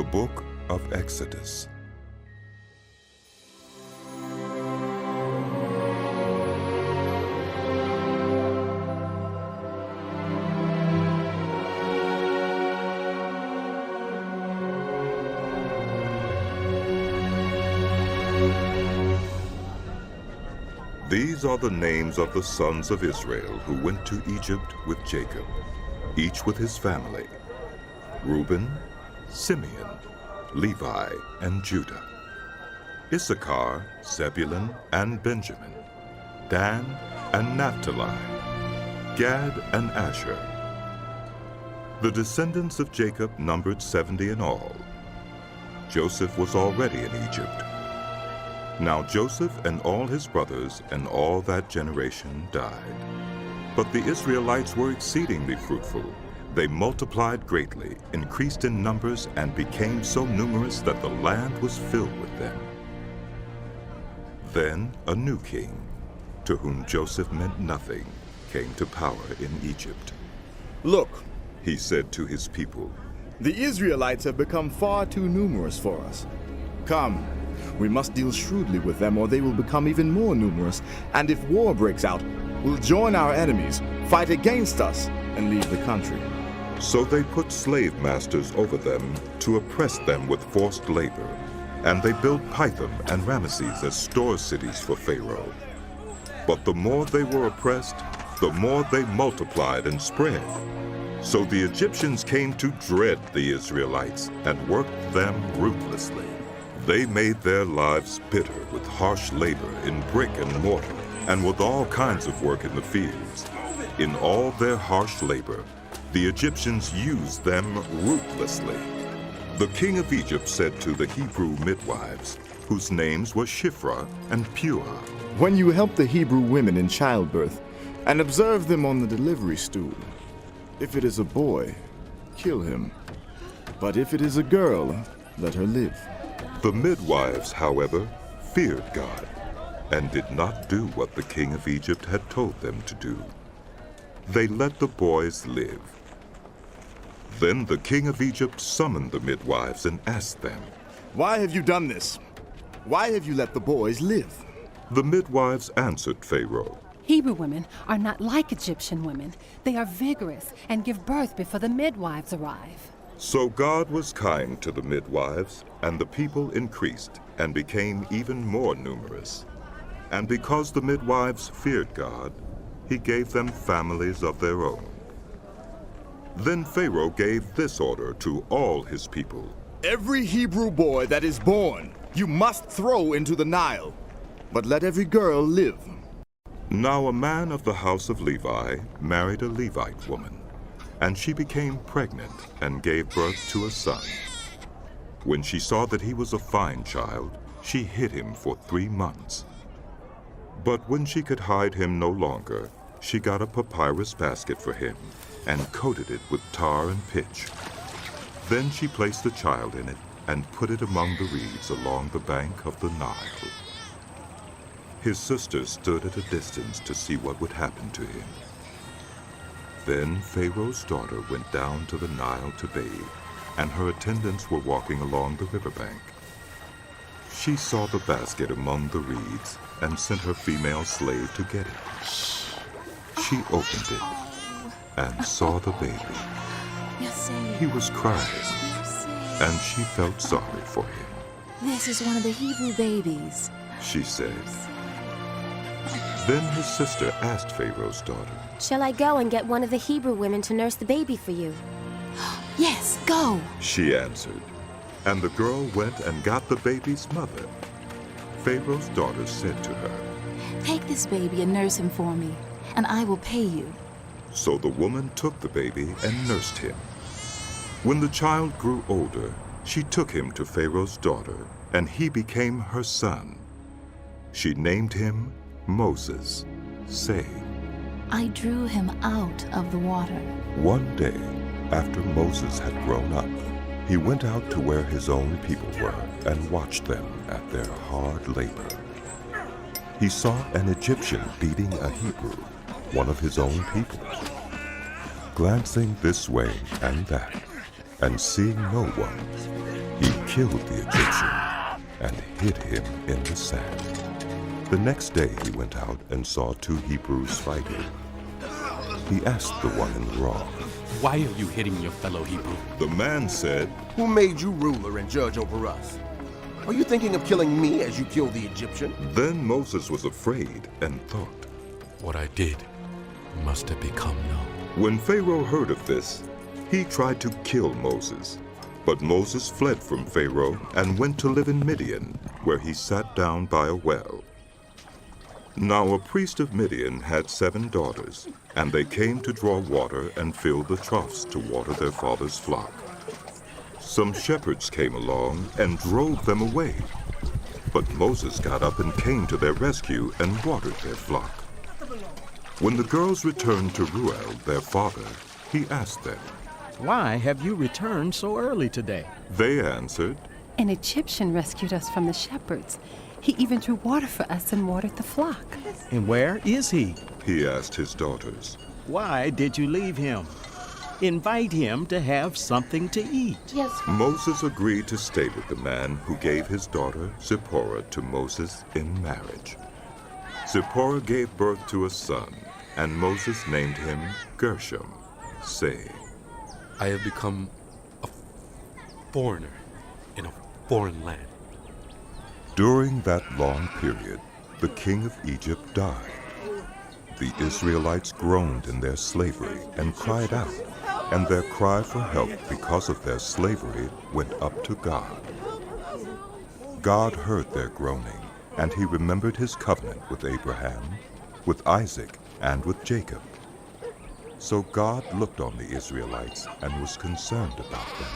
The Book of Exodus. These are the names of the sons of Israel who went to Egypt with Jacob, each with his family: Reuben, Simeon, Levi, and Judah; Issachar, Zebulun, and Benjamin; Dan and Naphtali; Gad and Asher. The descendants of Jacob numbered 70 in all. Joseph was already in Egypt. Now Joseph and all his brothers and all that generation died. But the Israelites were exceedingly fruitful. They multiplied greatly, increased in numbers, and became so numerous that the land was filled with them. Then a new king, to whom Joseph meant nothing, came to power in Egypt. "Look," he said to his people, "the Israelites have become far too numerous for us. Come, we must deal shrewdly with them, or they will become even more numerous, and if war breaks out, we'll join our enemies, fight against us, and leave the country." So they put slave masters over them to oppress them with forced labor, and they built Pithom and Ramesses as store cities for Pharaoh. But the more they were oppressed, the more they multiplied and spread. So the Egyptians came to dread the Israelites and worked them ruthlessly. They made their lives bitter with harsh labor in brick and mortar, and with all kinds of work in the fields. In all their harsh labor, the Egyptians used them ruthlessly. The king of Egypt said to the Hebrew midwives, whose names were Shiphrah and Puah, "When you help the Hebrew women in childbirth and observe them on the delivery stool, if it is a boy, kill him. But if it is a girl, let her live." The midwives, however, feared God and did not do what the king of Egypt had told them to do. They let the boys live. Then the king of Egypt summoned the midwives and asked them, "Why have you done this? Why have you let the boys live?" The midwives answered Pharaoh, "Hebrew women are not like Egyptian women. They are vigorous and give birth before the midwives arrive." So God was kind to the midwives, and the people increased and became even more numerous. And because the midwives feared God, he gave them families of their own. Then Pharaoh gave this order to all his people: "Every Hebrew boy that is born, you must throw into the Nile, but let every girl live." Now a man of the house of Levi married a Levite woman, and she became pregnant and gave birth to a son. When she saw that he was a fine child, she hid him for 3 months. But when she could hide him no longer, she got a papyrus basket for him and coated it with tar and pitch. Then she placed the child in it and put it among the reeds along the bank of the Nile. His sister stood at a distance to see what would happen to him. Then Pharaoh's daughter went down to the Nile to bathe, and her attendants were walking along the riverbank. She saw the basket among the reeds and sent her female slave to get it. She opened it and saw the baby. He was crying, and she felt sorry for him. "This is one of the Hebrew babies," she said. Then his sister asked Pharaoh's daughter, "Shall I go and get one of the Hebrew women to nurse the baby for you?" "Yes, go." she answered. And the girl went and got the baby's mother. Pharaoh's daughter said to her, "Take this baby and nurse him for me, and I will pay you." So the woman took the baby and nursed him. When the child grew older, she took him to Pharaoh's daughter, and he became her son. She named him Moses, saying, "I drew him out of the water." One day, after Moses had grown up, he went out to where his own people were and watched them at their hard labor. He saw an Egyptian beating a Hebrew, one of his own people. Glancing this way and that, and seeing no one, killed the Egyptian and hid him in the sand. The next day he went out and saw two Hebrews fighting. He asked the one in the wrong, "Why are you hitting your fellow Hebrew?" The man said, Who made you ruler and judge over us? Are you thinking of killing me as you killed the Egyptian? Then Moses was afraid and thought, What I did must have become known. when Pharaoh heard of this, he tried to kill Moses. But Moses fled from Pharaoh and went to live in Midian, where he sat down by a well. Now a priest of Midian had 7 daughters, and they came to draw water and fill the troughs to water their father's flock. Some shepherds came along and drove them away. But Moses got up and came to their rescue and watered their flock. When the girls returned to Reuel, their father, he asked them. Why have you returned so early today? They answered, An Egyptian rescued us from the shepherds. He even drew water for us and watered the flock. And where is he? he asked his daughters. Why did you leave him? Invite him to have something to eat. Yes. Moses agreed to stay with the man who gave his daughter Zipporah to Moses in marriage. Zipporah gave birth to a son, and Moses named him Gershom, saying, I have become a foreigner in a foreign land. During that long period, the king of Egypt died. The Israelites groaned in their slavery and cried out, and their cry for help because of their slavery went up to God. God heard their groaning, and he remembered his covenant with Abraham, with Isaac, and with Jacob. So God looked on the Israelites and was concerned about them.